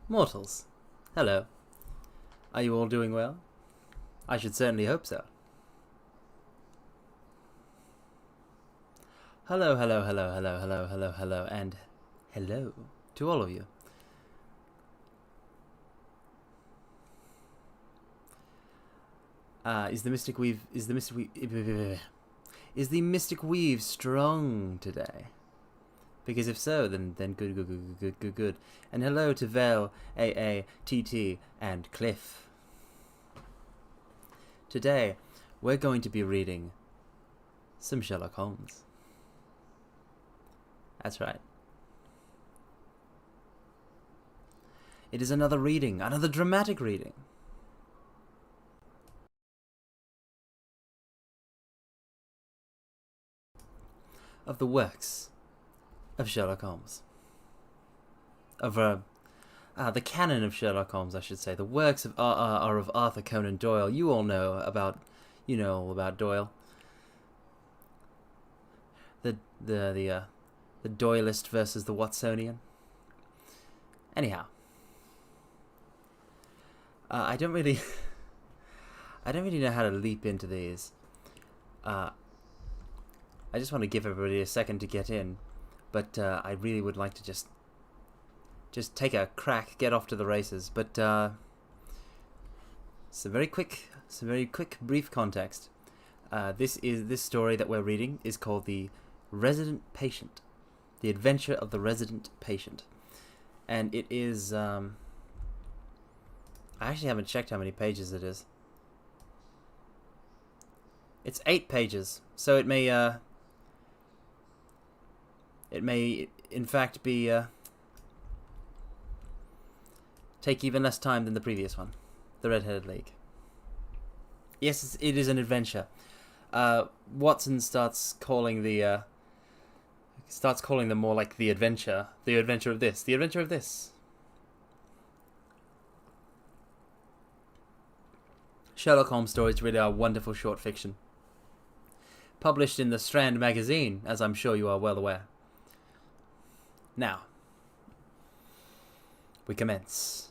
Mortals, hello. Are you all doing well? I should certainly hope so. Hello, hello, hello, hello, hello, hello, hello, and hello to all of you. Is the Mystic Weave strong today? Because if so, then good. And hello to Vel, AA, TT, and Cliff. Today, we're going to be reading some Sherlock Holmes. That's right. It is another reading, another dramatic reading. Of the works of Sherlock Holmes. Of the canon of Sherlock Holmes, I should say. The works are of Arthur Conan Doyle. You all know about, about Doyle. The Doylist versus the Watsonian. Anyhow, I don't really know how to leap into these. I just want to give everybody a second to get in. But I really would like to just take a crack, get off to the races. But some very quick, brief context. This story that we're reading is called The Resident Patient, The Adventure of the Resident Patient, and it is. I actually haven't checked how many pages it is. It's 8 pages, so it may. It may, in fact, be take even less time than the previous one, The Red-Headed League. Yes, it is an adventure. Watson starts calling them more like the adventure of this, the adventure of this. Sherlock Holmes stories really are wonderful short fiction, published in the Strand magazine, as I'm sure you are well aware. Now, we commence.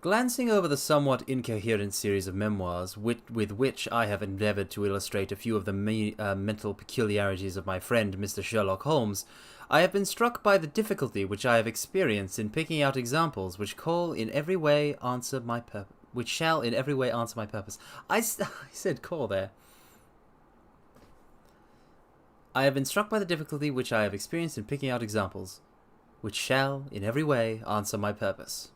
Glancing over the somewhat incoherent series of memoirs with which I have endeavoured to illustrate a few of the mental peculiarities of my friend Mr. Sherlock Holmes, I have been struck by the difficulty which I have experienced in picking out examples which shall in every way answer my purpose. I said call there. I have been struck by the difficulty which I have experienced in picking out examples which shall in every way answer my purpose.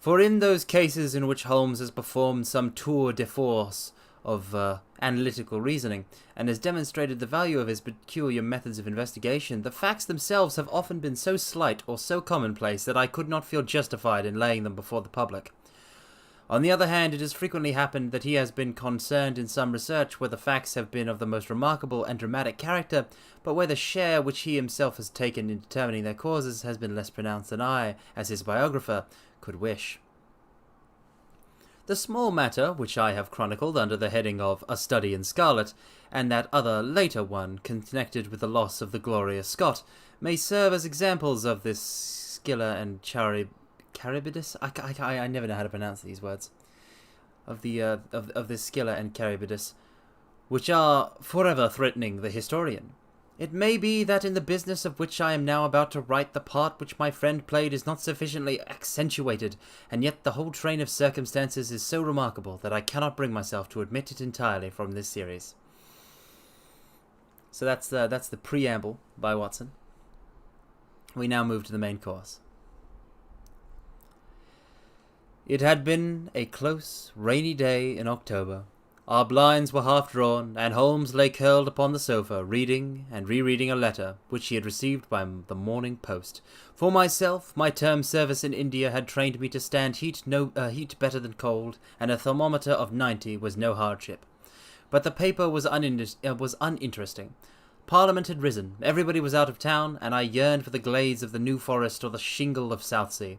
For in those cases in which Holmes has performed some tour de force of analytical reasoning, and has demonstrated the value of his peculiar methods of investigation, the facts themselves have often been so slight or so commonplace that I could not feel justified in laying them before the public. On the other hand, it has frequently happened that he has been concerned in some research where the facts have been of the most remarkable and dramatic character, but where the share which he himself has taken in determining their causes has been less pronounced than I, as his biographer, could wish. The small matter which I have chronicled under the heading of A Study in Scarlet, and that other later one connected with the loss of the glorious Scot, may serve as examples of this Scylla and Charybdis? I never know how to pronounce these words. Of the of the Scylla and Charybdis, which are forever threatening the historian. It may be that in the business of which I am now about to write, the part which my friend played is not sufficiently accentuated, and yet the whole train of circumstances is so remarkable that I cannot bring myself to omit it entirely from this series. So that's the preamble by Watson. We now move to the main course. It had been a close, rainy day in October. Our blinds were half drawn, and Holmes lay curled upon the sofa, reading and rereading a letter which he had received by the morning post. For myself, my term service in India had trained me to stand heat better than cold, and a thermometer of 90 was no hardship. But the paper was uninteresting. Parliament had risen, everybody was out of town, and I yearned for the glades of the New Forest or the shingle of Southsea.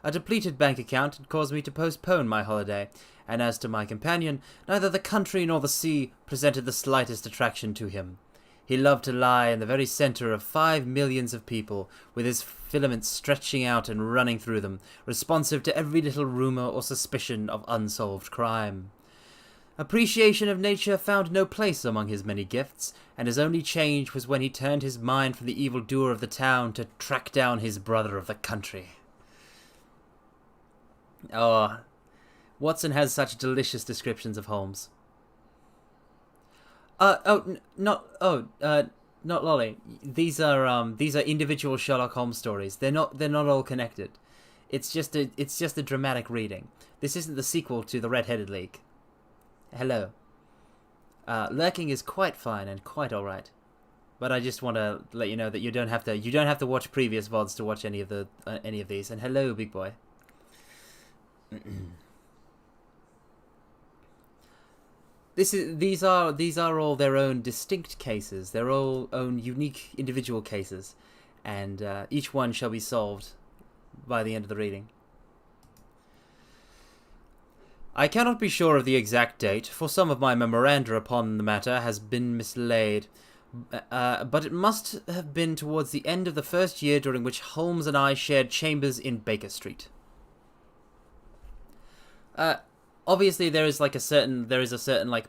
A depleted bank account had caused me to postpone my holiday, and as to my companion, neither the country nor the sea presented the slightest attraction to him. He loved to lie in the very centre of 5 millions of people, with his filaments stretching out and running through them, responsive to every little rumour or suspicion of unsolved crime. Appreciation of nature found no place among his many gifts, and his only change was when he turned his mind from the evildoer of the town to track down his brother of the country. Oh, Watson has such delicious descriptions of Holmes. Not Lolly. These are individual Sherlock Holmes stories. They're not all connected. It's just a dramatic reading. This isn't the sequel to the Red-Headed League. Hello. Lurking is quite fine and quite all right, but I just want to let you know that you don't have to watch previous VODs to watch any of these. And hello, big boy. These are all their own distinct cases. They're all own unique individual cases, and each one shall be solved by the end of the reading. I cannot be sure of the exact date, for some of my memoranda upon the matter has been mislaid, but it must have been towards the end of the first year during which Holmes and I shared chambers in Baker Street. Obviously, there is a certain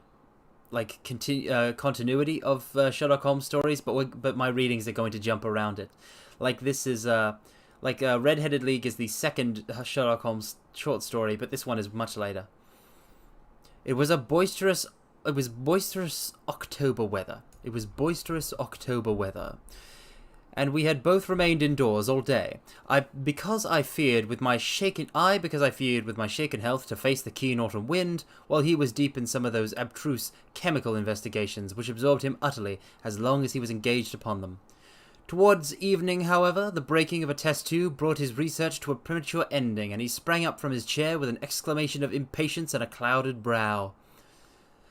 continuity of Sherlock Holmes stories, but my readings are going to jump around it. Like this is Red-Headed League is the second Sherlock Holmes short story, but this one is much later. It was boisterous October weather. And we had both remained indoors all day. Because I feared with my shaken health to face the keen autumn wind, while he was deep in some of those abstruse chemical investigations which absorbed him utterly as long as he was engaged upon them. Towards evening, however, the breaking of a test tube brought his research to a premature ending, and he sprang up from his chair with an exclamation of impatience and a clouded brow.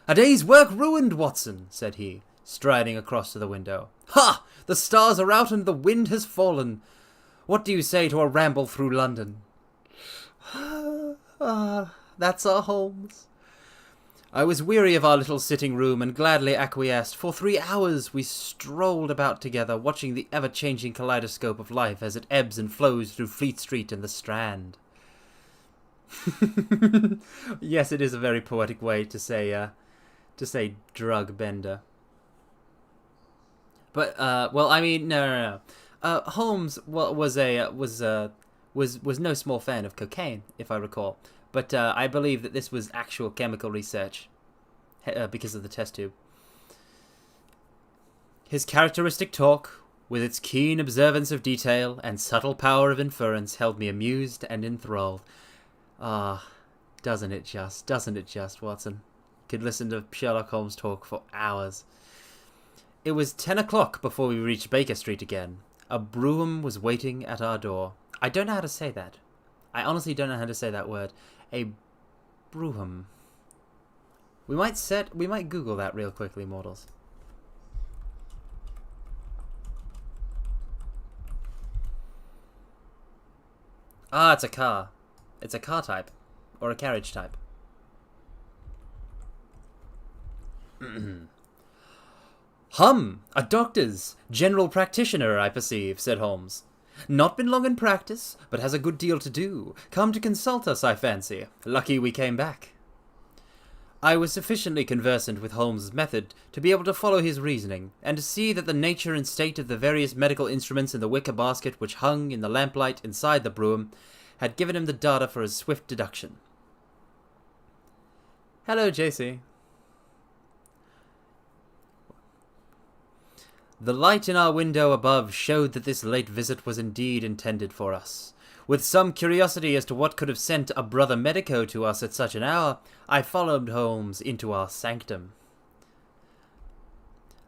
"A day's work ruined, Watson," said he, striding across to the window. "Ha! The stars are out and the wind has fallen. What do you say to a ramble through London?" That's our Holmes. I was weary of our little sitting room and gladly acquiesced. For 3 hours we strolled about together, watching the ever-changing kaleidoscope of life as it ebbs and flows through Fleet Street and the Strand. Yes, it is a very poetic way to say drug bender. But no. Holmes was no small fan of cocaine, if I recall. But I believe that this was actual chemical research because of the test tube. His characteristic talk, with its keen observance of detail and subtle power of inference, held me amused and enthralled. Doesn't it just, Watson? Could listen to Sherlock Holmes talk for hours. It was 10 o'clock before we reached Baker Street again. A brougham was waiting at our door. I don't know how to say that. I honestly don't know how to say that word. A brougham. We might Google that real quickly, mortals. It's a car. It's a car type. Or a carriage type. "Hum! A doctor's. General practitioner, I perceive," said Holmes. Not been long in practice, but has a good deal to do. Come to consult us, I fancy. Lucky we came back." I was sufficiently conversant with Holmes's method to be able to follow his reasoning, and to see that the nature and state of the various medical instruments in the wicker basket which hung in the lamplight inside the brougham had given him the data for his swift deduction. "Hello, JC. The light in our window above showed that this late visit was indeed intended for us. With some curiosity as to what could have sent a brother medico to us at such an hour, I followed Holmes into our sanctum.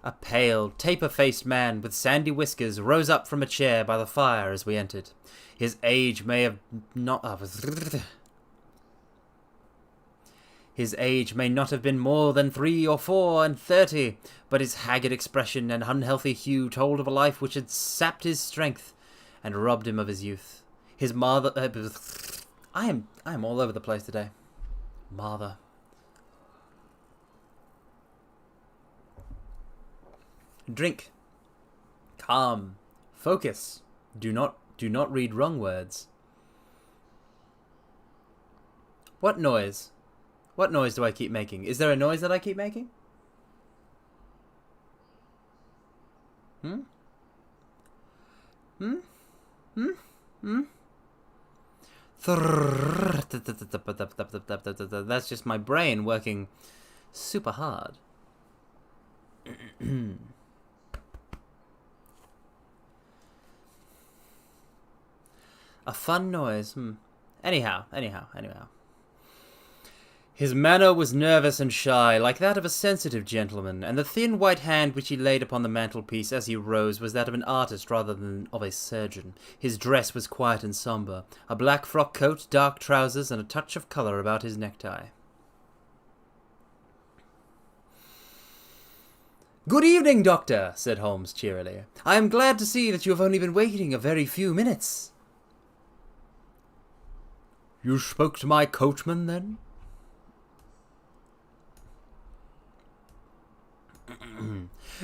A pale, taper-faced man with sandy whiskers rose up from a chair by the fire as we entered. His age may not have been more than 33 or 34, but his haggard expression and unhealthy hue told of a life which had sapped his strength and robbed him of his youth. His mother... I am all over the place today. Mother. Drink. Calm. Focus. Do not read wrong words. What noise? What noise do I keep making? Is there a noise that I keep making? That's just my brain working super hard. A fun noise. Anyhow. His manner was nervous and shy, like that of a sensitive gentleman, and the thin white hand which he laid upon the mantelpiece as he rose was that of an artist rather than of a surgeon. His dress was quiet and sombre, a black frock coat, dark trousers, and a touch of colour about his necktie. "Good evening, Doctor," said Holmes cheerily. "I am glad to see that you have only been waiting a very few minutes." "You spoke to my coachman, then?"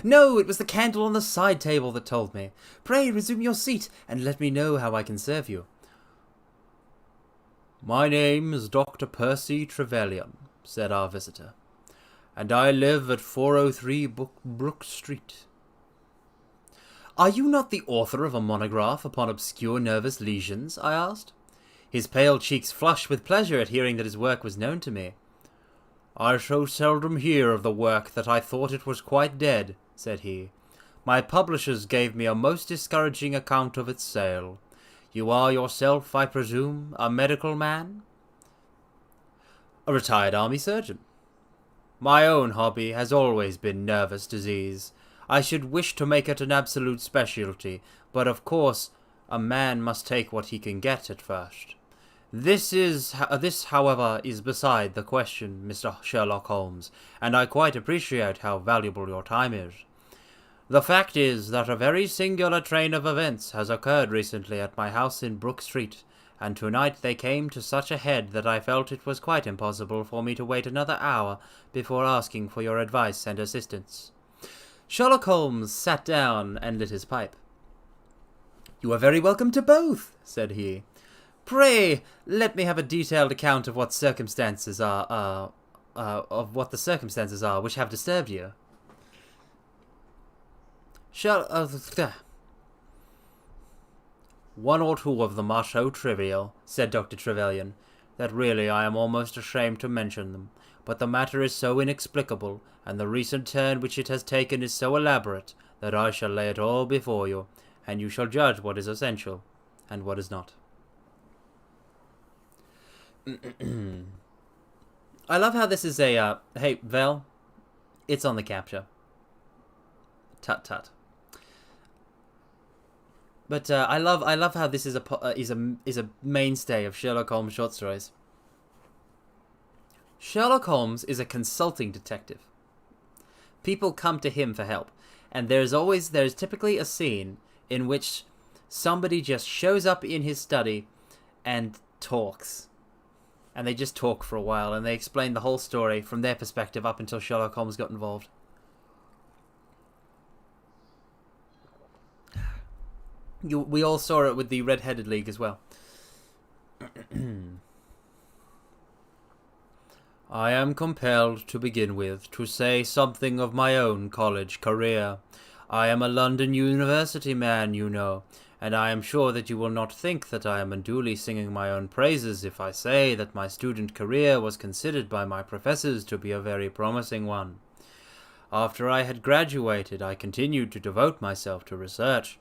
"No, it was the candle on the side table that told me. Pray resume your seat, and let me know how I can serve you." "My name is Dr. Percy Trevelyan," said our visitor, "and I live at 403 Brook Street." "Are you not the author of a monograph upon obscure nervous lesions?" I asked. His pale cheeks flushed with pleasure at hearing that his work was known to me. "I so seldom hear of the work that I thought it was quite dead," said he. "My publishers gave me a most discouraging account of its sale. You are yourself, I presume, a medical man?" "A retired army surgeon." "My own hobby has always been nervous disease. I should wish to make it an absolute specialty, but of course a man must take what he can get at first. This, however, is beside the question, Mr. Sherlock Holmes, and I quite appreciate how valuable your time is. The fact is that a very singular train of events has occurred recently at my house in Brook Street, and tonight they came to such a head that I felt it was quite impossible for me to wait another hour before asking for your advice and assistance." Sherlock Holmes sat down and lit his pipe. "You are very welcome to both," said he. "Pray, let me have a detailed account of what the circumstances are which have disturbed you." "One or two of them are so trivial," said Dr. Trevelyan, "that really I am almost ashamed to mention them. But the matter is so inexplicable, and the recent turn which it has taken is so elaborate, that I shall lay it all before you, and you shall judge what is essential, and what is not." I love how this is a, hey, Vel, it's on the capture. Tut tut. But I love how this is a mainstay of Sherlock Holmes short stories. Sherlock Holmes is a consulting detective. People come to him for help, and there's typically a scene in which somebody just shows up in his study and talks. And they just talk for a while, and they explain the whole story from their perspective up until Sherlock Holmes got involved. We all saw it with the Red-Headed League as well. I am compelled to begin with to say something of my own college career. I am a London University man, you know, and I am sure that you will not think that I am unduly singing my own praises if I say that my student career was considered by my professors to be a very promising one. After I had graduated, I continued to devote myself to research,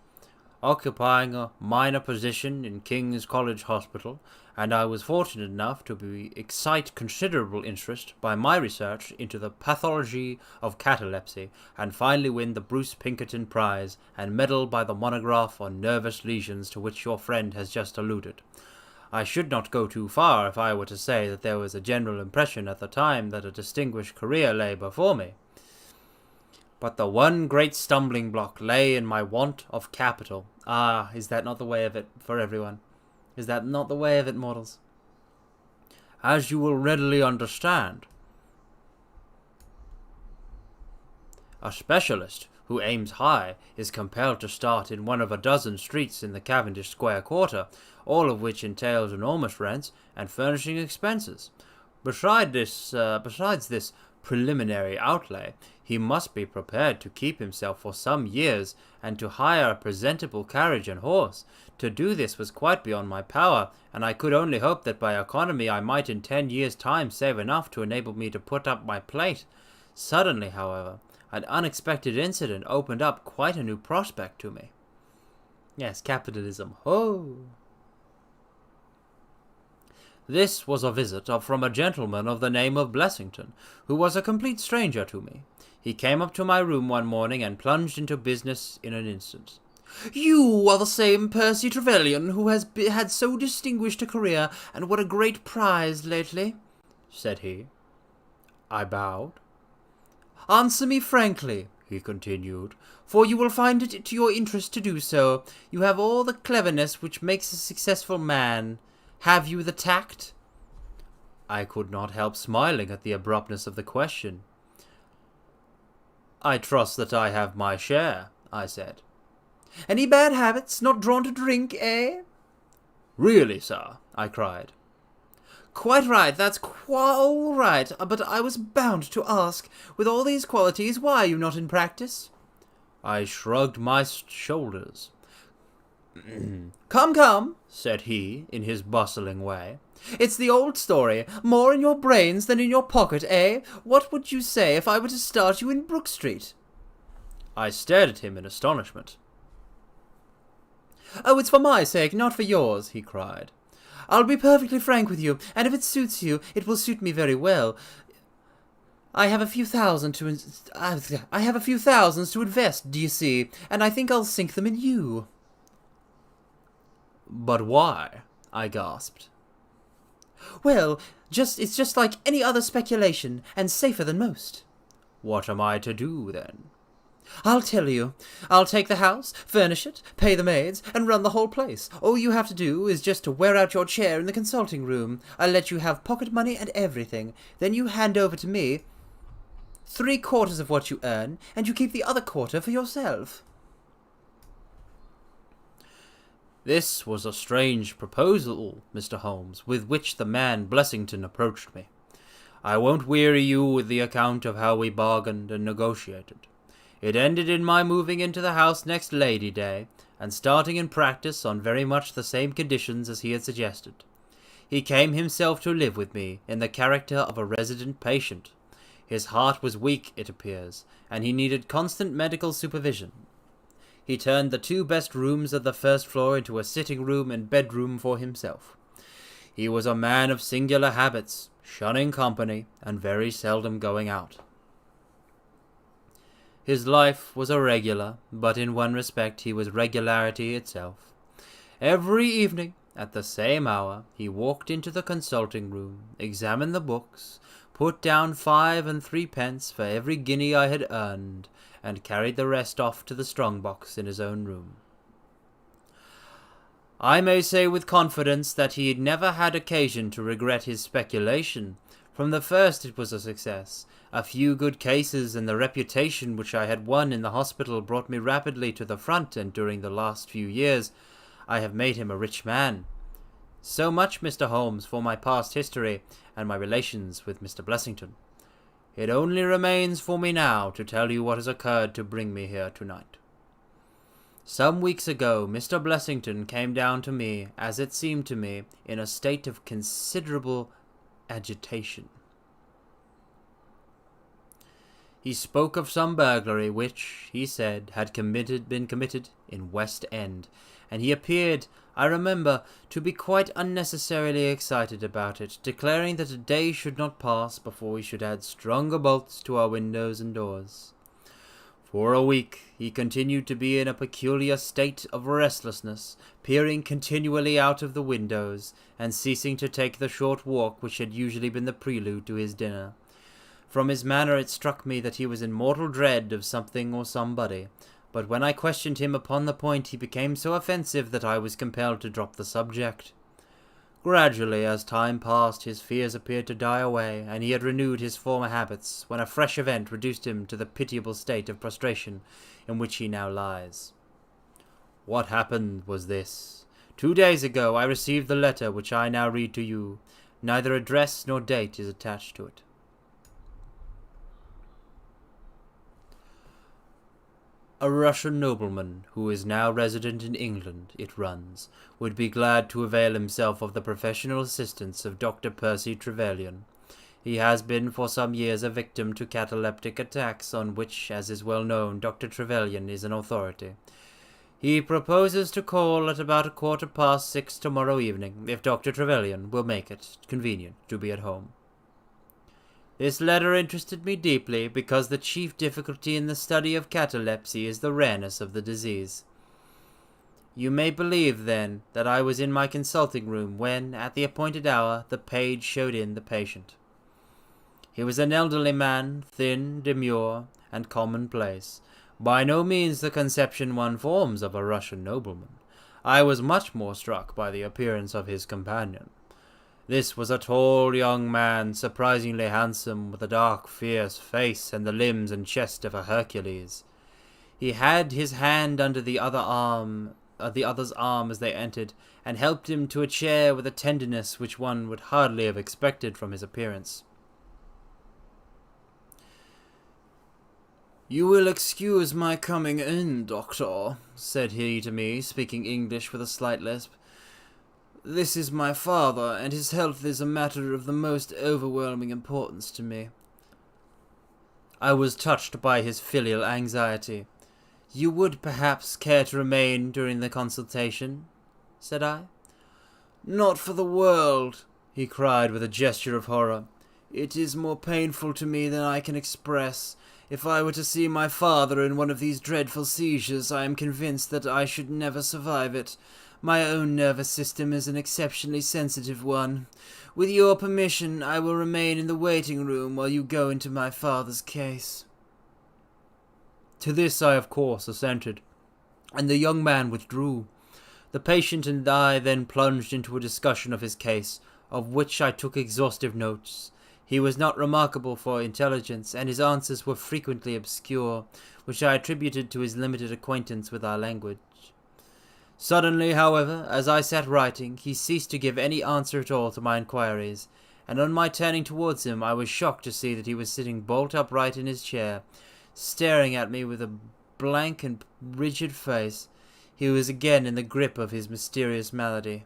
occupying a minor position in King's College Hospital, and I was fortunate enough to excite considerable interest by my research into the pathology of catalepsy, and finally win the Bruce Pinkerton Prize and medal by the monograph on nervous lesions to which your friend has just alluded. I should not go too far if I were to say that there was a general impression at the time that a distinguished career lay before me. But the one great stumbling block lay in my want of capital. Ah, is that not the way of it for everyone? Is that not the way of it, mortals? As you will readily understand, a specialist who aims high is compelled to start in one of a dozen streets in the Cavendish Square quarter, all of which entails enormous rents and furnishing expenses. Besides this preliminary outlay, he must be prepared to keep himself for some years and to hire a presentable carriage and horse. To do this was quite beyond my power, and I could only hope that by economy I might in 10 years' time save enough to enable me to put up my plate. Suddenly, however, an unexpected incident opened up quite a new prospect to me. Yes, capitalism. Oh! This was a visit from a gentleman of the name of Blessington, who was a complete stranger to me. He came up to my room one morning and plunged into business in an instant. "You are the same Percy Trevelyan who has had so distinguished a career and won a great prize lately?" said he. I bowed. "Answer me frankly," he continued, "for you will find it to your interest to do so. You have all the cleverness which makes a successful man. Have you the tact?" I could not help smiling at the abruptness of the question. "I trust that I have my share," I said. "Any bad habits? Not drawn to drink, eh?" "Really, sir," I cried. "Quite right, that's all right, but I was bound to ask, with all these qualities, why are you not in practice?" I shrugged my shoulders. Come, said he, in his bustling way. "It's the old story. More in your brains than in your pocket, eh? What would you say if I were to start you in Brook Street?" I stared at him in astonishment. "Oh, it's for my sake, not for yours," he cried. "I'll be perfectly frank with you, and if it suits you, it will suit me very well. I have a few thousands to invest, do you see, and I think I'll sink them in you." "But why?" I gasped. "Well, it's just like any other speculation, and safer than most." "What am I to do, then?" "I'll tell you. I'll take the house, furnish it, pay the maids, and run the whole place. All you have to do is just to wear out your chair in the consulting room. I'll let you have pocket money and everything. Then you hand over to me 3/4 of what you earn, and you keep the other quarter for yourself." This was a strange proposal, Mr. Holmes, with which the man Blessington approached me. I won't weary you with the account of how we bargained and negotiated. It ended in my moving into the house next Lady Day, and starting in practice on very much the same conditions as he had suggested. He came himself to live with me in the character of a resident patient. His heart was weak, it appears, and he needed constant medical supervision. He turned the 2 best rooms of the first floor into a sitting room and bedroom for himself. He was a man of singular habits, shunning company, and very seldom going out. His life was irregular, but in one respect he was regularity itself. Every evening, at the same hour, he walked into the consulting room, examined the books, put down 5 and 3 pence for every guinea I had earned, and carried the rest off to the strong-box in his own room. I may say with confidence that he never had occasion to regret his speculation, From the first it was a success. A few good cases and the reputation which I had won in the hospital brought me rapidly to the front, and during the last few years I have made him a rich man. So much, Mr. Holmes, for my past history and my relations with Mr. Blessington. It only remains for me now to tell you what has occurred to bring me here tonight. Some weeks ago, Mr. Blessington came down to me, as it seemed to me, in a state of considerable agitation. He spoke of some burglary which, he said, had been committed in West End, and he appeared, I remember, to be quite unnecessarily excited about it, declaring that a day should not pass before we should add stronger bolts to our windows and doors. For a week he continued to be in a peculiar state of restlessness, peering continually out of the windows, and ceasing to take the short walk which had usually been the prelude to his dinner. From his manner it struck me that he was in mortal dread of something or somebody, but when I questioned him upon the point he became so offensive that I was compelled to drop the subject. Gradually, as time passed, his fears appeared to die away, and he had renewed his former habits, when a fresh event reduced him to the pitiable state of prostration in which he now lies. What happened was this. 2 days ago I received the letter which I now read to you. Neither address nor date is attached to it. A Russian nobleman, who is now resident in England, it runs, would be glad to avail himself of the professional assistance of Dr. Percy Trevelyan. He has been for some years a victim to cataleptic attacks, on which, as is well known, Dr. Trevelyan is an authority. He proposes to call at about 6:15 tomorrow evening, if Dr. Trevelyan will make it convenient to be at home. This letter interested me deeply, because the chief difficulty in the study of catalepsy is the rareness of the disease. You may believe, then, that I was in my consulting room when, at the appointed hour, the page showed in the patient. He was an elderly man, thin, demure, and commonplace, by no means the conception one forms of a Russian nobleman. I was much more struck by the appearance of his companion. This was a tall young man, surprisingly handsome, with a dark, fierce face and the limbs and chest of a Hercules. He had his hand under the other's arm as they entered, and helped him to a chair with a tenderness which one would hardly have expected from his appearance. "You will excuse my coming in, doctor," said he to me, speaking English with a slight lisp. "This is my father, and his health is a matter of the most overwhelming importance to me." I was touched by his filial anxiety. "You would, perhaps, care to remain during the consultation?" said I. "Not for the world," he cried with a gesture of horror. "It is more painful to me than I can express. If I were to see my father in one of these dreadful seizures, I am convinced that I should never survive it. My own nervous system is an exceptionally sensitive one. With your permission, I will remain in the waiting room while you go into my father's case." To this I of course assented, and the young man withdrew. The patient and I then plunged into a discussion of his case, of which I took exhaustive notes. He was not remarkable for intelligence, and his answers were frequently obscure, which I attributed to his limited acquaintance with our language. Suddenly, however, as I sat writing, he ceased to give any answer at all to my inquiries, and on my turning towards him I was shocked to see that he was sitting bolt upright in his chair, staring at me with a blank and rigid face. He was again in the grip of his mysterious malady.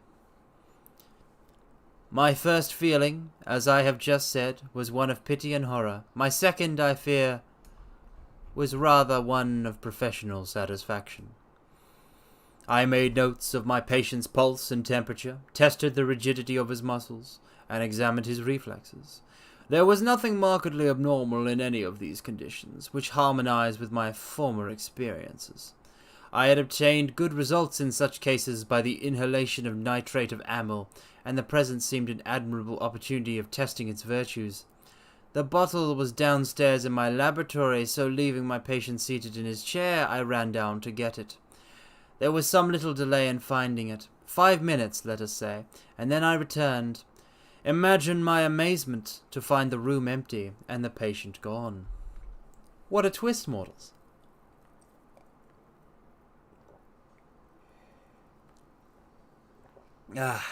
My first feeling, as I have just said, was one of pity and horror. My second, I fear, was rather one of professional satisfaction. I made notes of my patient's pulse and temperature, tested the rigidity of his muscles, and examined his reflexes. There was nothing markedly abnormal in any of these conditions, which harmonized with my former experiences. I had obtained good results in such cases by the inhalation of nitrate of amyl, and the present seemed an admirable opportunity of testing its virtues. The bottle was downstairs in my laboratory, so leaving my patient seated in his chair, I ran down to get it. There was some little delay in finding it, 5 minutes, let us say, and then I returned. Imagine my amazement to find the room empty and the patient gone. What a twist, mortals. Ah.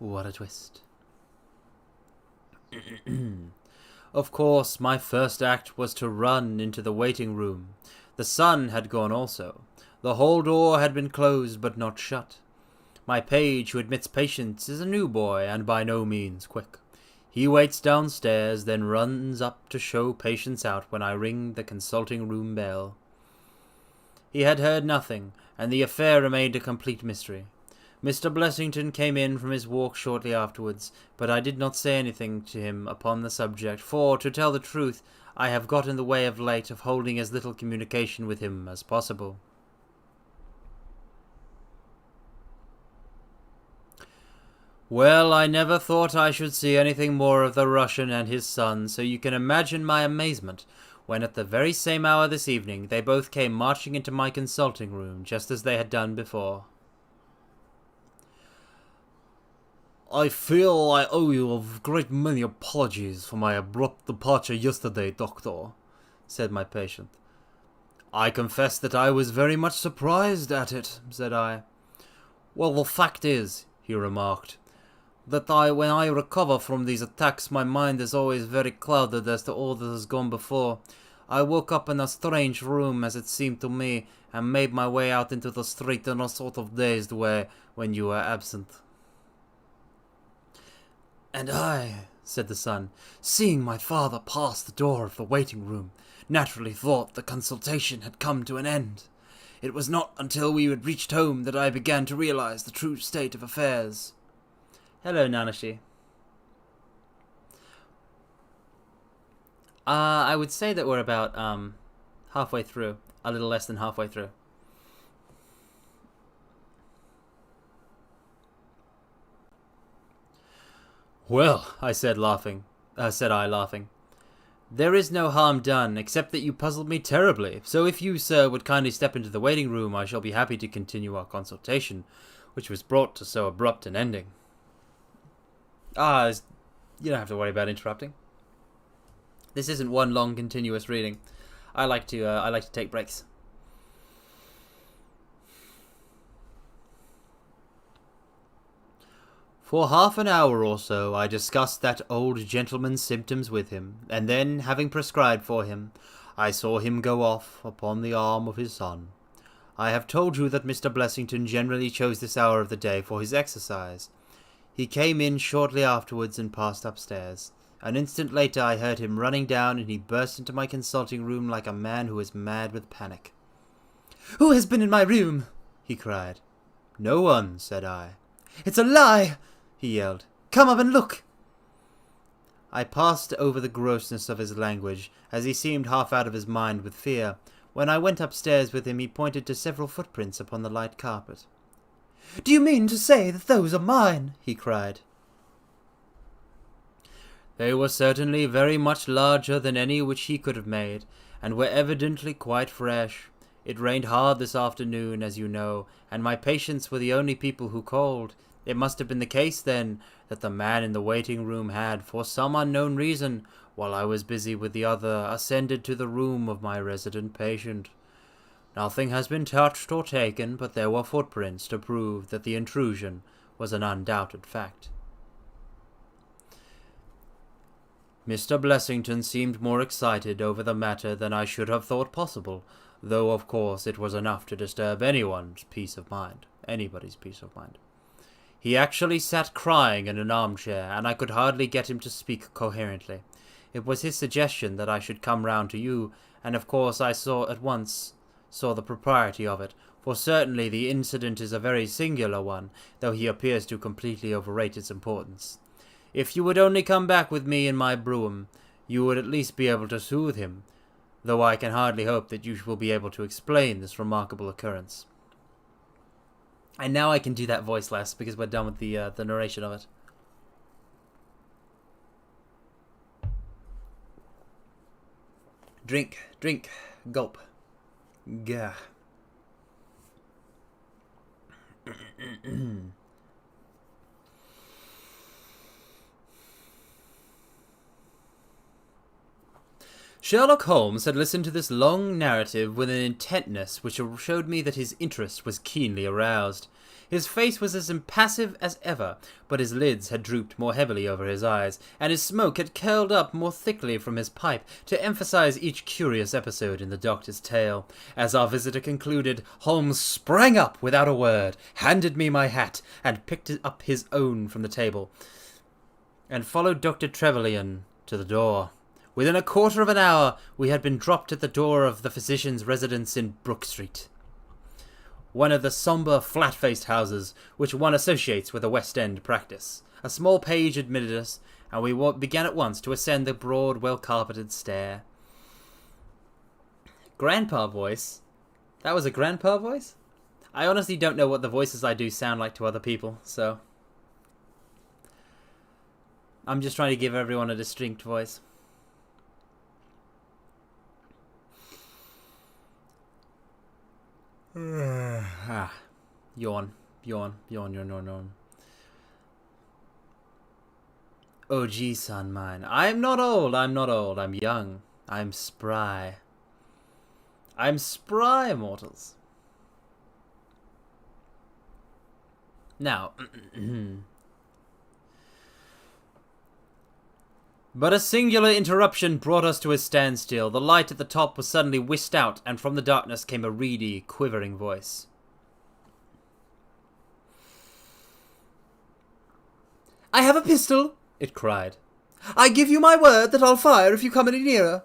What a twist. Of course, my first act was to run into the waiting room. The sun had gone also. The hall door had been closed but not shut. My page who admits patients is a new boy and by no means quick. He waits downstairs, then runs up to show patients out when I ring the consulting room bell. He had heard nothing, and the affair remained a complete mystery. Mr. Blessington came in from his walk shortly afterwards, but I did not say anything to him upon the subject, for, to tell the truth, I have got in the way of late of holding as little communication with him as possible. Well, I never thought I should see anything more of the Russian and his son, so you can imagine my amazement when at the very same hour this evening they both came marching into my consulting room, just as they had done before. I feel I owe you a great many apologies for my abrupt departure yesterday, Doctor, said my patient. I confess that I was very much surprised at it, said I. Well, the fact is, he remarked, that when I recover from these attacks, my mind is always very clouded as to all that has gone before. I woke up in a strange room, as it seemed to me, and made my way out into the street in a sort of dazed way when you were absent. And I, said the son, seeing my father pass the door of the waiting room, naturally thought the consultation had come to an end. It was not until we had reached home that I began to realize the true state of affairs. Hello, Nanashi. I would say that we're about halfway through, a little less than halfway through. Well, said I, laughing. There is no harm done, except that you puzzled me terribly. So if you, sir, would kindly step into the waiting room, I shall be happy to continue our consultation, which was brought to so abrupt an ending. You don't have to worry about interrupting. This isn't one long, continuous reading. I like to take breaks. For half an hour or so I discussed that old gentleman's symptoms with him, and then, having prescribed for him, I saw him go off upon the arm of his son. I have told you that Mr. Blessington generally chose this hour of the day for his exercise. He came in shortly afterwards and passed upstairs. An instant later I heard him running down, and he burst into my consulting room like a man who is mad with panic. "Who has been in my room?" he cried. "No one," said I. "It's a lie!" he yelled. "Come up and look!" I passed over the grossness of his language, as he seemed half out of his mind with fear. When I went upstairs with him, he pointed to several footprints upon the light carpet. "Do you mean to say that those are mine?" he cried. They were certainly very much larger than any which he could have made, and were evidently quite fresh. It rained hard this afternoon, as you know, and my patients were the only people who called. It must have been the case, then, that the man in the waiting room had, for some unknown reason, while I was busy with the other, ascended to the room of my resident patient. Nothing has been touched or taken, but there were footprints to prove that the intrusion was an undoubted fact. Mr. Blessington seemed more excited over the matter than I should have thought possible, though of course it was enough to disturb anybody's peace of mind. He actually sat crying in an armchair, and I could hardly get him to speak coherently. It was his suggestion that I should come round to you, and of course I at once saw the propriety of it, for certainly the incident is a very singular one, though he appears to completely overrate its importance. If you would only come back with me in my brougham, you would at least be able to soothe him, though I can hardly hope that you will be able to explain this remarkable occurrence. And now I can do that voice less, because we're done with the narration of it. Drink, gulp. Gah. Sherlock Holmes had listened to this long narrative with an intentness which showed me that his interest was keenly aroused. His face was as impassive as ever, but his lids had drooped more heavily over his eyes, and his smoke had curled up more thickly from his pipe to emphasize each curious episode in the doctor's tale. As our visitor concluded, Holmes sprang up without a word, handed me my hat, and picked up his own from the table, and followed Dr. Trevelyan to the door. Within a quarter of an hour, we had been dropped at the door of the physician's residence in Brook Street, one of the sombre, flat-faced houses which one associates with a West End practice. A small page admitted us, and we began at once to ascend the broad, well-carpeted stair. Grandpa voice? That was a grandpa voice? I honestly don't know what the voices I do sound like to other people, so I'm just trying to give everyone a distinct voice. Yawn. Oh, gee, son mine. I'm not old. I'm young. I'm spry. I'm spry, mortals. Now, but a singular interruption brought us to a standstill. The light at the top was suddenly whisked out, and from the darkness came a reedy, quivering voice. "I have a pistol," it cried. "I give you my word that I'll fire if you come any nearer."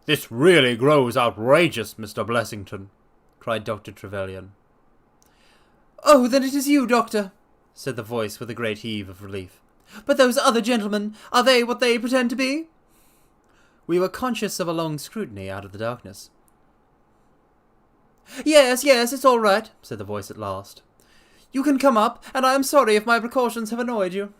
"This really grows outrageous, Mr. Blessington," cried Dr. Trevelyan. "Oh, then it is you, Doctor," said the voice with a great heave of relief. "But those other gentlemen, are they what they pretend to be?" We were conscious of a long scrutiny out of the darkness. Yes, it's all right," said the voice at last. "You can come up, and I am sorry if my precautions have annoyed you."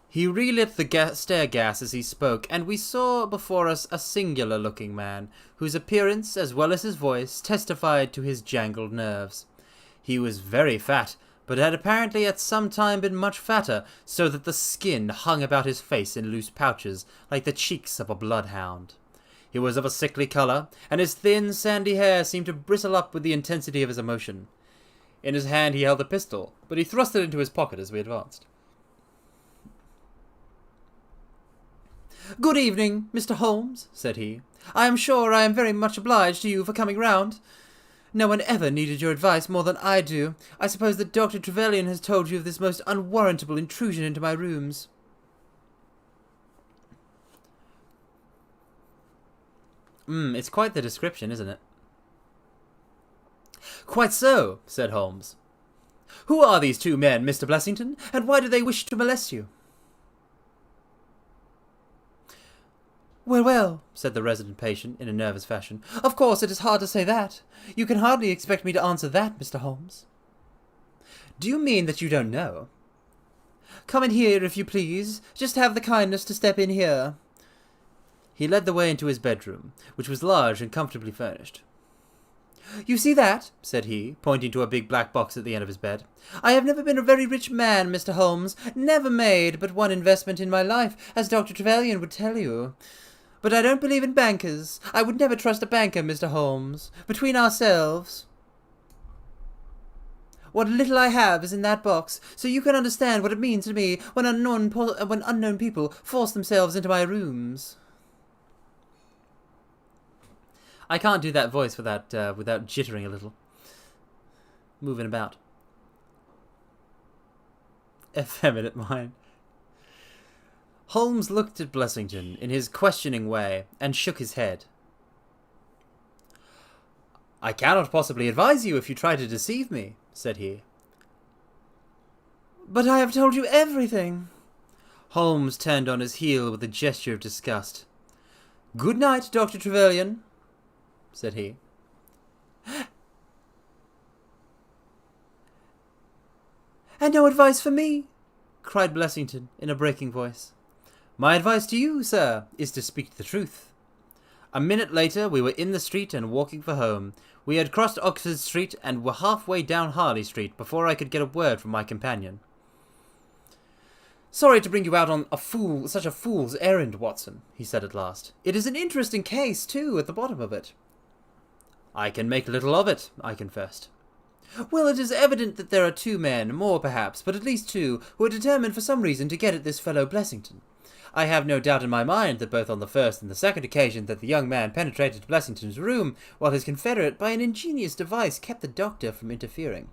He relit the stair gas as he spoke, and we saw before us a singular-looking man, whose appearance, as well as his voice, testified to his jangled nerves. He was very fat, but had apparently at some time been much fatter, so that the skin hung about his face in loose pouches, like the cheeks of a bloodhound. He was of a sickly colour, and his thin, sandy hair seemed to bristle up with the intensity of his emotion. In his hand he held a pistol, but he thrust it into his pocket as we advanced. "Good evening, Mr. Holmes," said he. "I am sure I am very much obliged to you for coming round. No one ever needed your advice more than I do. I suppose that Dr. Trevelyan has told you of this most unwarrantable intrusion into my rooms." It's quite the description, isn't it? "Quite so," said Holmes. "Who are these two men, Mr. Blessington, and why do they wish to molest you?" Well, said the resident patient in a nervous fashion. "Of course it is hard to say that. You can hardly expect me to answer that, Mr. Holmes." "Do you mean that you don't know?" "Come in here, if you please. Just have the kindness to step in here." He led the way into his bedroom, which was large and comfortably furnished. "You see that?" said he, pointing to a big black box at the end of his bed. "I have never been a very rich man, Mr. Holmes. Never made but one investment in my life, as Dr. Trevelyan would tell you. But I don't believe in bankers. I would never trust a banker, Mr. Holmes. Between ourselves, what little I have is in that box, so you can understand what it means to me when unknown people force themselves into my rooms." I can't do that voice without jittering a little, moving about. Effeminate mind. Holmes looked at Blessington in his questioning way and shook his head. "I cannot possibly advise you if you try to deceive me," said he. "But I have told you everything." Holmes turned on his heel with a gesture of disgust. "Good night, Dr. Trevelyan," said he. "And no advice for me?" cried Blessington in a breaking voice. "My advice to you, sir, is to speak the truth." A minute later, we were in the street and walking for home. We had crossed Oxford Street and were halfway down Harley Street before I could get a word from my companion. "Sorry to bring you out on such a fool's errand, Watson," he said at last. "It is an interesting case, too, at the bottom of it." "I can make little of it," I confessed. "Well, it is evident that there are two men, more perhaps, but at least two, who are determined for some reason to get at this fellow Blessington. I have no doubt in my mind that both on the first and the second occasion that the young man penetrated Blessington's room, while his confederate, by an ingenious device, kept the doctor from interfering."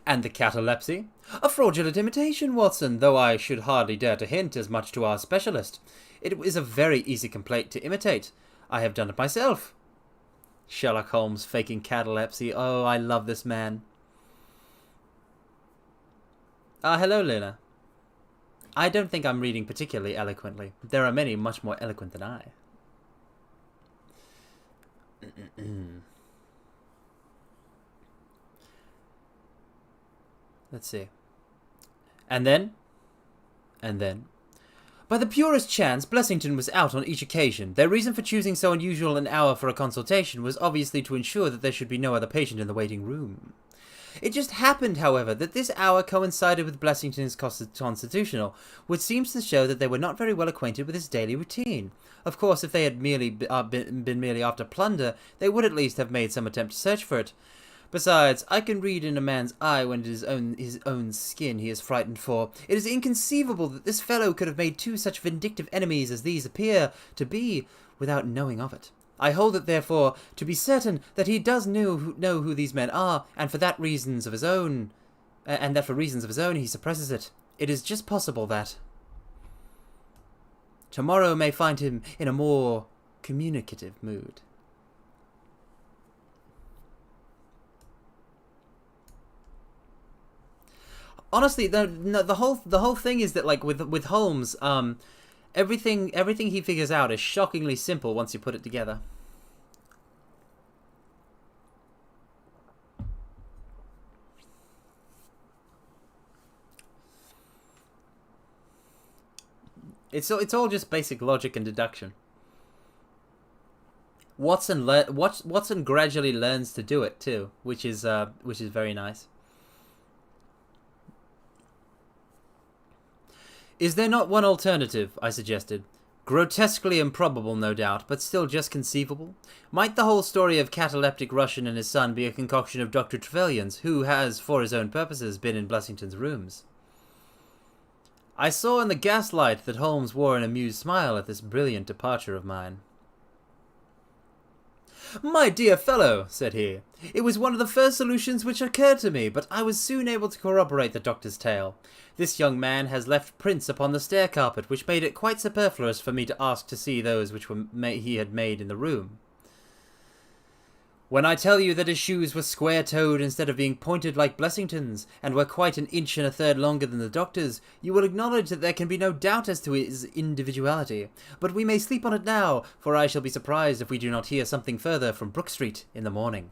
"And the catalepsy?" "A fraudulent imitation, Watson, though I should hardly dare to hint as much to our specialist. It is a very easy complaint to imitate. I have done it myself." Sherlock Holmes faking catalepsy. Oh, I love this man. Hello, Luna. I don't think I'm reading particularly eloquently. There are many much more eloquent than I. Let's see. And then? By the purest chance, Blessington was out on each occasion. Their reason for choosing so unusual an hour for a consultation was obviously to ensure that there should be no other patient in the waiting room. It just happened, however, that this hour coincided with Blessington's constitutional, which seems to show that they were not very well acquainted with his daily routine. Of course, if they had been merely after plunder, they would at least have made some attempt to search for it. Besides, I can read in a man's eye when it is his own skin he is frightened for. It is inconceivable that this fellow could have made two such vindictive enemies as these appear to be without knowing of it. I hold it, therefore, to be certain that he does know who these men are, and for reasons of his own he suppresses it. It is just possible that tomorrow may find him in a more communicative mood. Honestly, the whole thing is that, like, with Holmes, everything he figures out is shockingly simple once you put it together. It's all just basic logic and deduction. Watson gradually learns to do it too, which is very nice. "Is there not one alternative?" I suggested. "Grotesquely improbable, no doubt, but still just conceivable. Might the whole story of cataleptic Russian and his son be a concoction of Dr. Trevelyan's, who has, for his own purposes, been in Blessington's rooms?" I saw in the gaslight that Holmes wore an amused smile at this brilliant departure of mine. "My dear fellow," said he, "it was one of the first solutions which occurred to me, but I was soon able to corroborate the doctor's tale. This young man has left prints upon the stair carpet, which made it quite superfluous for me to ask to see those which he had made in the room. When I tell you that his shoes were square-toed instead of being pointed like Blessington's, and were quite 1 1/3 inches longer than the doctor's, you will acknowledge that there can be no doubt as to his individuality. But we may sleep on it now, for I shall be surprised if we do not hear something further from Brook Street in the morning."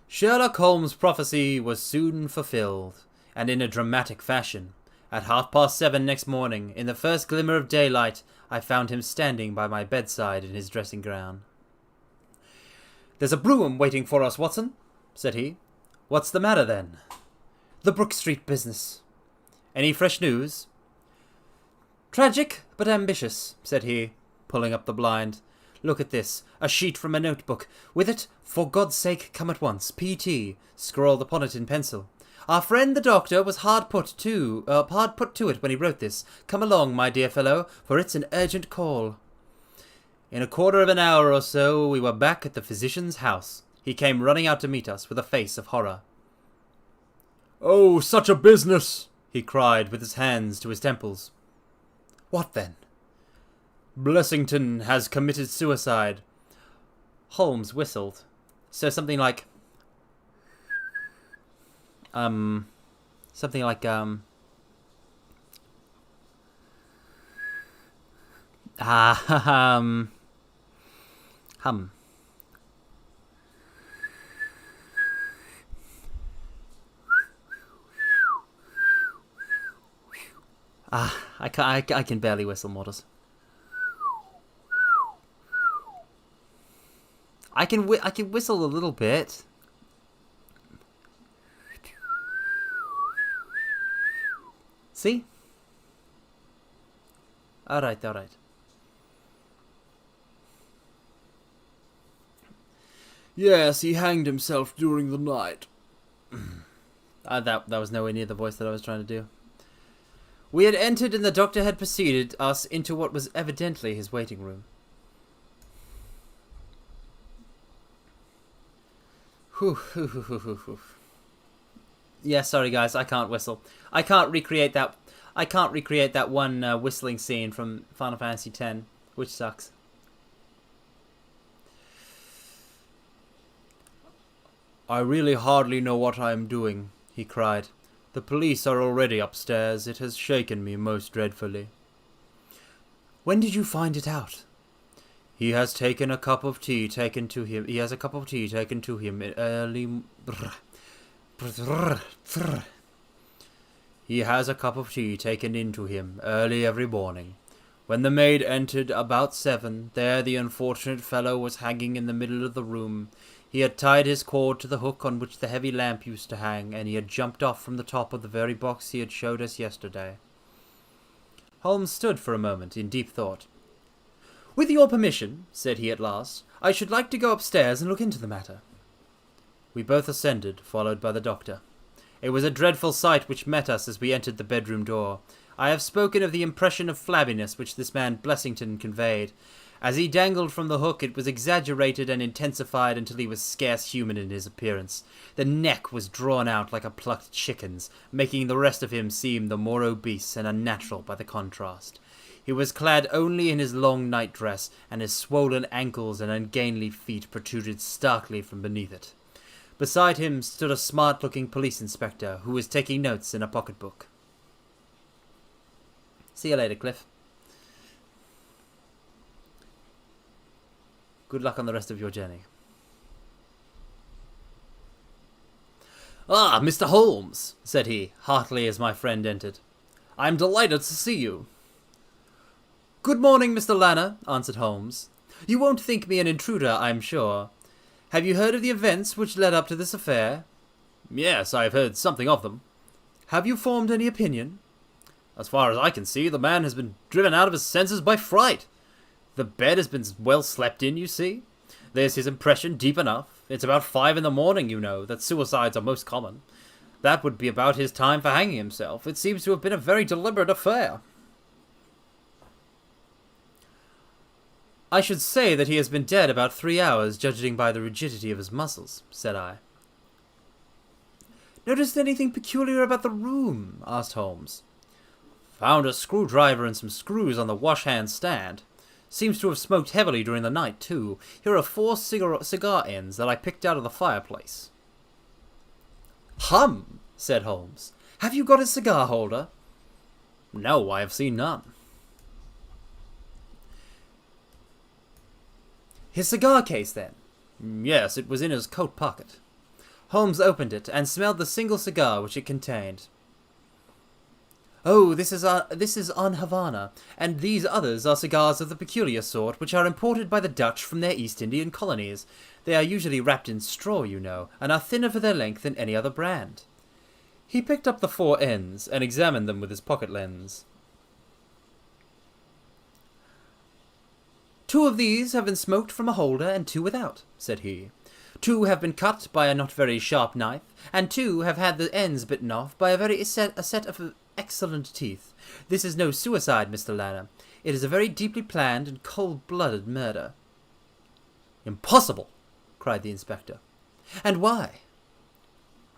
Sherlock Holmes' prophecy was soon fulfilled, and in a dramatic fashion. At 7:30 next morning, in the first glimmer of daylight, I found him standing by my bedside in his dressing gown. "There's a brougham waiting for us, Watson," said he. "What's the matter, then?" "The Brook Street business." "Any fresh news?" "Tragic, but ambitious," said he, pulling up the blind. "Look at this, a sheet from a notebook. With it, 'For God's sake, come at once, P.T.' scrawled upon it in pencil. Our friend the doctor was hard put to it when he wrote this. Come along, my dear fellow, for it's an urgent call." In a quarter of an hour or so, we were back at the physician's house. He came running out to meet us with a face of horror. "Oh, such a business!" he cried, with his hands to his temples. "What then?" "Blessington has committed suicide." Holmes whistled. So something like... hum. I can barely whistle, mortals. I can whistle a little bit. See? Alright. Yes, he hanged himself during the night. That was nowhere near the voice that I was trying to do. We had entered and the doctor had preceded us into what was evidently his waiting room. Yeah, sorry guys, I can't whistle. I can't recreate that one whistling scene from Final Fantasy X, which sucks. I really hardly know what I am doing, he cried. The police are already upstairs. It has shaken me most dreadfully. When did you find it out? He has taken a cup of tea taken to him. He has a cup of tea taken to him early. He has a cup of tea taken into him early every morning. When the maid entered about 7, there the unfortunate fellow was hanging in the middle of the room. He had tied his cord to the hook on which the heavy lamp used to hang, and he had jumped off from the top of the very box he had showed us yesterday. Holmes stood for a moment in deep thought. With your permission, said he at last, I should like to go upstairs and look into the matter. We both ascended, followed by the doctor. It was a dreadful sight which met us as we entered the bedroom door. I have spoken of the impression of flabbiness which this man Blessington conveyed. As he dangled from the hook, it was exaggerated and intensified until he was scarce human in his appearance. The neck was drawn out like a plucked chicken's, making the rest of him seem the more obese and unnatural by the contrast. He was clad only in his long nightdress, and his swollen ankles and ungainly feet protruded starkly from beneath it. Beside him stood a smart-looking police inspector, who was taking notes in a pocketbook. See you later, Cliff. Good luck on the rest of your journey. Ah, Mr. Holmes, said he, heartily as my friend entered. I am delighted to see you. Good morning, Mr. Lanner, answered Holmes. You won't think me an intruder, I'm sure. Have you heard of the events which led up to this affair? Yes, I have heard something of them. Have you formed any opinion? As far as I can see, the man has been driven out of his senses by fright. The bed has been well slept in, you see. There's his impression deep enough. It's about 5 in the morning, you know, that suicides are most common. That would be about his time for hanging himself. It seems to have been a very deliberate affair. I should say that he has been dead about 3 hours, judging by the rigidity of his muscles, said I. Noticed anything peculiar about the room? Asked Holmes. Found a screwdriver and some screws on the wash-hand stand. Seems to have smoked heavily during the night, too. Here are 4 cigar ends that I picked out of the fireplace. Hum, said Holmes. Have you got a cigar holder? No, I have seen none. His cigar case, then? Yes, it was in his coat pocket. Holmes opened it and smelled the single cigar which it contained. Oh, this is on Havana, and these others are cigars of the peculiar sort, which are imported by the Dutch from their East Indian colonies. They are usually wrapped in straw, you know, and are thinner for their length than any other brand. He picked up the 4 ends and examined them with his pocket lens. 2 of these have been smoked from a holder and 2 without, said he. 2 have been cut by a not very sharp knife, and 2 have had the ends bitten off by a set of excellent teeth. This is no suicide, Mr. Lanner. It is a very deeply planned and cold-blooded murder. Impossible! Cried the inspector. And why?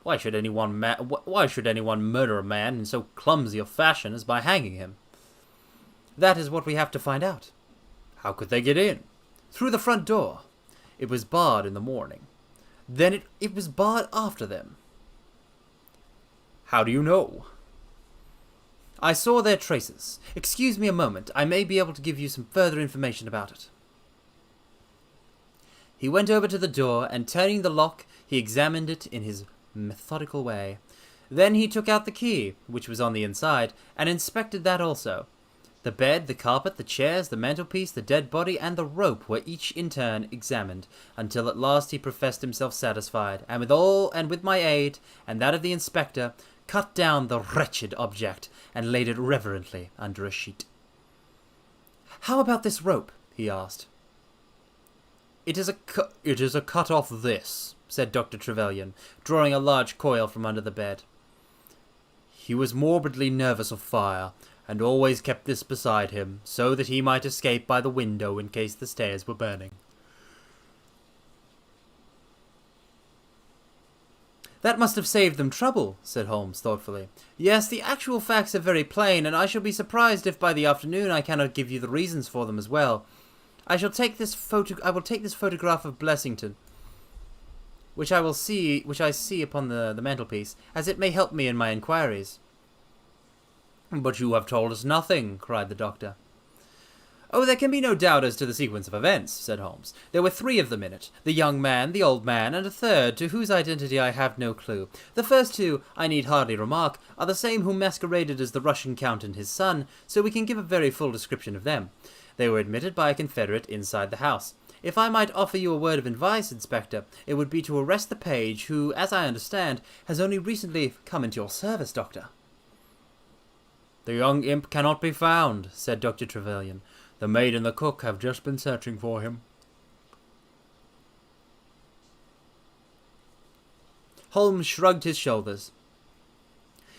Why should anyone murder a man in so clumsy a fashion as by hanging him? That is what we have to find out. How could they get in? Through the front door. It was barred in the morning. Then it was barred after them. How do you know? I saw their traces. Excuse me a moment. I may be able to give you some further information about it. He went over to the door, and turning the lock, he examined it in his methodical way. Then he took out the key, which was on the inside, and inspected that also. The bed, the carpet, the chairs, the mantelpiece, the dead body, and the rope were each in turn examined, until at last he professed himself satisfied, and with my aid, and that of the inspector, cut down the wretched object, and laid it reverently under a sheet. "How about this rope?" he asked. It is a cut off this," said Dr. Trevelyan, drawing a large coil from under the bed. "He was morbidly nervous of fire, and always kept this beside him, so that he might escape by the window in case the stairs were burning." "That must have saved them trouble," said Holmes thoughtfully. "Yes, the actual facts are very plain, and I shall be surprised if by the afternoon I cannot give you the reasons for them as well. I will take this photograph of Blessington, which I see upon the mantelpiece, as it may help me in my inquiries." "But you have told us nothing," cried the doctor. "Oh, there can be no doubt as to the sequence of events," said Holmes. "There were 3 of them in it, the young man, the old man, and a third, to whose identity I have no clue. The first 2, I need hardly remark, are the same who masqueraded as the Russian Count and his son, so we can give a very full description of them. They were admitted by a confederate inside the house. If I might offer you a word of advice, Inspector, it would be to arrest the page, who, as I understand, has only recently come into your service, Doctor." "The young imp cannot be found," said Dr. Trevelyan. "The maid and the cook have just been searching for him." Holmes shrugged his shoulders.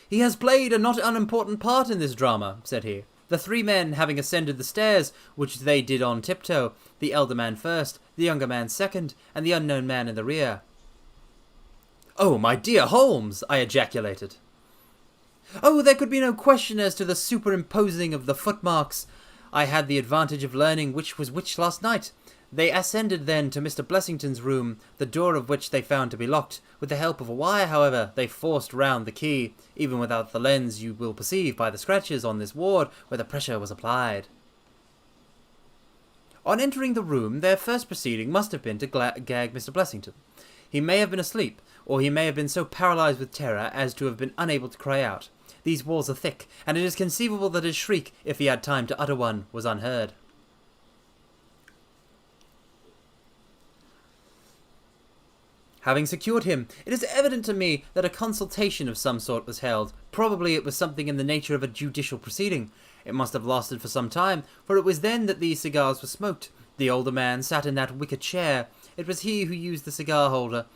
"He has played a not unimportant part in this drama," said he. "The 3 men having ascended the stairs, which they did on tiptoe, the elder man first, the younger man second, and the unknown man in the rear." "Oh, my dear Holmes!" I ejaculated. "Oh, there could be no question as to the superimposing of the footmarks. I had the advantage of learning which was which last night. They ascended then to Mr. Blessington's room, the door of which they found to be locked. With the help of a wire, however, they forced round the key, even without the lens, you will perceive by the scratches on this ward where the pressure was applied. On entering the room, their first proceeding must have been to gag Mr. Blessington. He may have been asleep, or he may have been so paralyzed with terror as to have been unable to cry out. These walls are thick, and it is conceivable that his shriek, if he had time to utter one, was unheard. Having secured him, it is evident to me that a consultation of some sort was held. Probably it was something in the nature of a judicial proceeding. It must have lasted for some time, for it was then that these cigars were smoked. The older man sat in that wicker chair. It was he who used the cigar holder.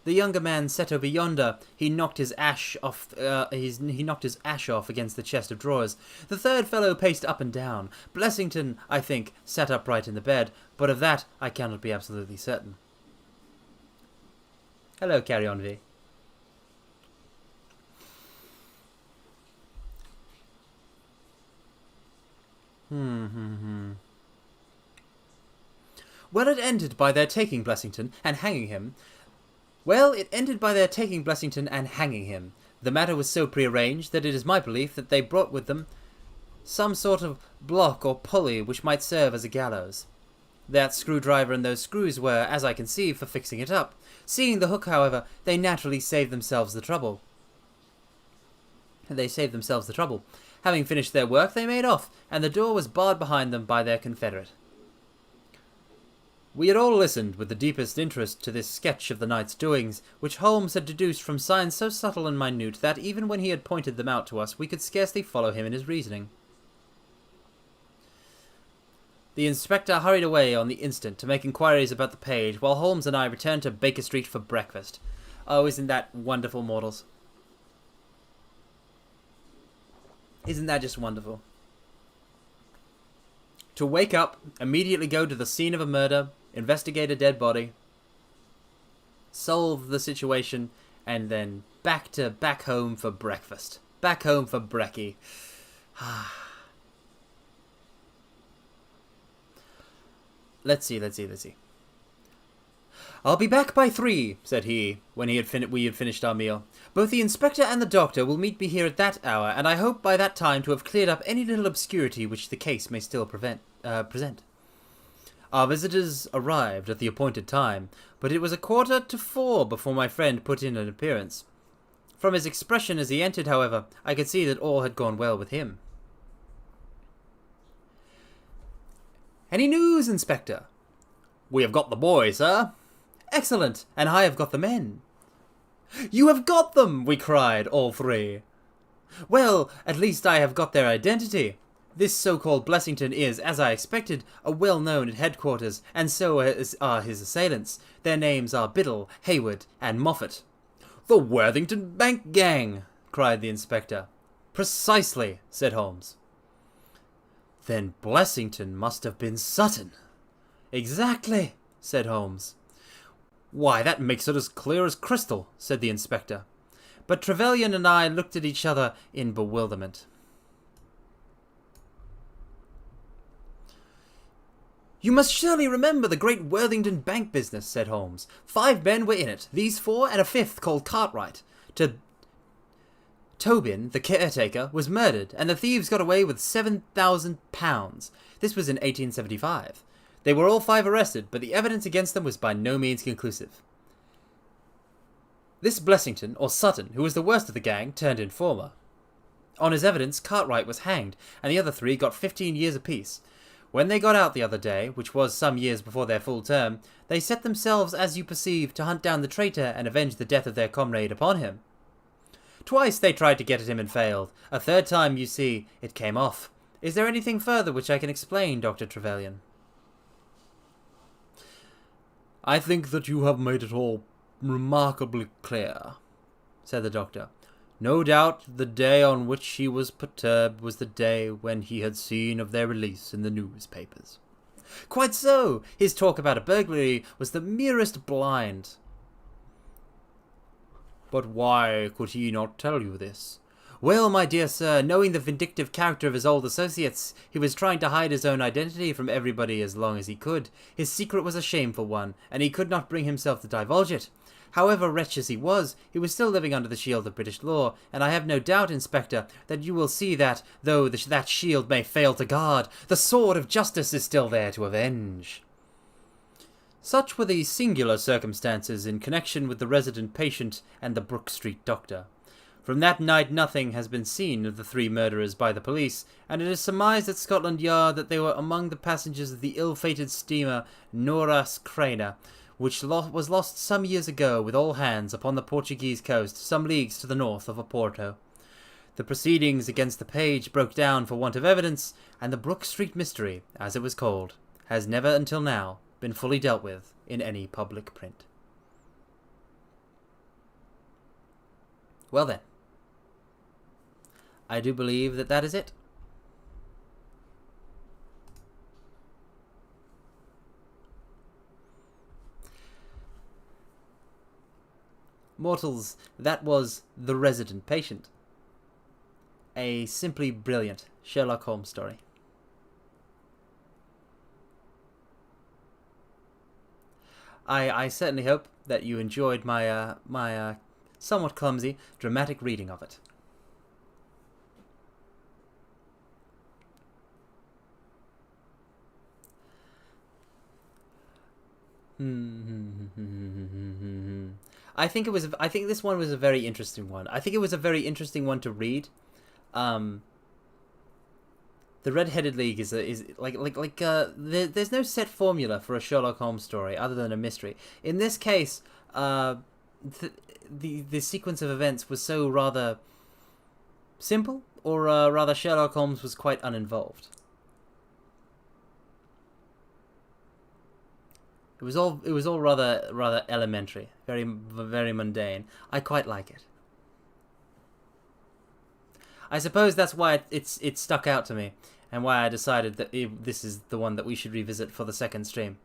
The younger man sat over yonder. He knocked his ash off. Against the chest of drawers. The third fellow paced up and down. Blessington, I think, sat upright in the bed, but of that I cannot be absolutely certain. Hello, Carry On V. Well, it ended by their taking Blessington and hanging him. The matter was so prearranged that it is my belief that they brought with them some sort of block or pulley which might serve as a gallows. That screwdriver and those screws were, as I conceive, for fixing it up. Seeing the hook, however, they naturally saved themselves the trouble. Having finished their work, they made off, and the door was barred behind them by their confederate. We had all listened with the deepest interest to this sketch of the night's doings, which Holmes had deduced from signs so subtle and minute that even when he had pointed them out to us, we could scarcely follow him in his reasoning. The inspector hurried away on the instant to make inquiries about the page, while Holmes and I returned to Baker Street for breakfast. Oh, isn't that wonderful, mortals? Isn't that just wonderful? To wake up, immediately go to the scene of a murder, investigate a dead body, solve the situation, and then back home for breakfast. Back home for brekkie. Let's see. "I'll be back by 3, said he, when we had finished our meal. "Both the inspector and the doctor will meet me here at that hour, and I hope by that time to have cleared up any little obscurity which the case may still present. Our visitors arrived at the appointed time, but it was 3:15 before my friend put in an appearance. From his expression as he entered, however, I could see that all had gone well with him. "Any news, Inspector?" "We have got the boy, sir." "Excellent, and I have got the men." "You have got them!" we cried, all three. "Well, at least I have got their identity. This so-called Blessington is, as I expected, a well-known at headquarters, and so are his assailants. Their names are Biddle, Hayward, and Moffat." "The Worthington Bank gang!" cried the inspector. "Precisely," said Holmes. "Then Blessington must have been Sutton." "Exactly," said Holmes. "Why, that makes it as clear as crystal," said the inspector. But Trevelyan and I looked at each other in bewilderment. "You must surely remember the great Worthington Bank business," said Holmes. 5 men were in it, these 4 and a 5th called Cartwright. Tobin, the caretaker, was murdered, and the thieves got away with £7,000. This was in 1875. They were all 5 arrested, but the evidence against them was by no means conclusive. This Blessington, or Sutton, who was the worst of the gang, turned informer. On his evidence, Cartwright was hanged, and the other 3 got 15 years apiece. When they got out the other day, which was some years before their full term, they set themselves, as you perceive, to hunt down the traitor and avenge the death of their comrade upon him. Twice they tried to get at him and failed. A 3rd time, you see, it came off. Is there anything further which I can explain, Dr. Trevelyan?" "I think that you have made it all remarkably clear," said the doctor. "No doubt the day on which he was perturbed was the day when he had seen of their release in the newspapers." "Quite so. His talk about a burglary was the merest blind." "But why could he not tell you this?" "Well, my dear sir, knowing the vindictive character of his old associates, he was trying to hide his own identity from everybody as long as he could. His secret was a shameful one, and he could not bring himself to divulge it. However wretched as he was still living under the shield of British law, and I have no doubt, Inspector, that you will see that, though that shield may fail to guard, the sword of justice is still there to avenge." Such were the singular circumstances in connection with the resident patient and the Brook Street doctor. From that night nothing has been seen of the 3 murderers by the police, and it is surmised at Scotland Yard that they were among the passengers of the ill-fated steamer Norras Craner, which was lost some years ago with all hands upon the Portuguese coast, some leagues to the north of Oporto. The proceedings against the page broke down for want of evidence, and the Brook Street mystery, as it was called, has never until now been fully dealt with in any public print. Well then, I do believe that that is it. Mortals, that was The Resident Patient. A simply brilliant Sherlock Holmes story. I certainly hope that you enjoyed my somewhat clumsy dramatic reading of it. I think this one was a very interesting one. I think it was a very interesting one to read. The Red-Headed League is there's no set formula for a Sherlock Holmes story other than a mystery. In this case, the sequence of events was so rather simple, or rather Sherlock Holmes was quite uninvolved. It was all rather elementary, very mundane. I quite like it. I suppose that's why it stuck out to me, and why I decided that this is the one that we should revisit for the second stream.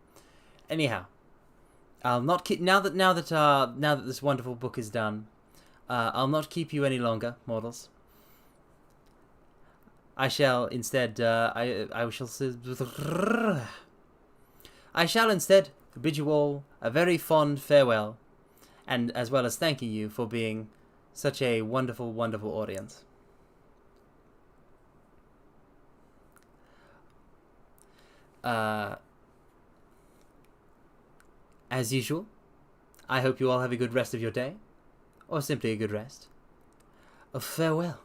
Anyhow, I'll not keep now that this wonderful book is done. I'll not keep you any longer, mortals. I shall instead I shall instead bid you all a very fond farewell, and as well as thanking you for being such a wonderful, wonderful audience. As usual, I hope you all have a good rest of your day, or simply a good rest. of farewell.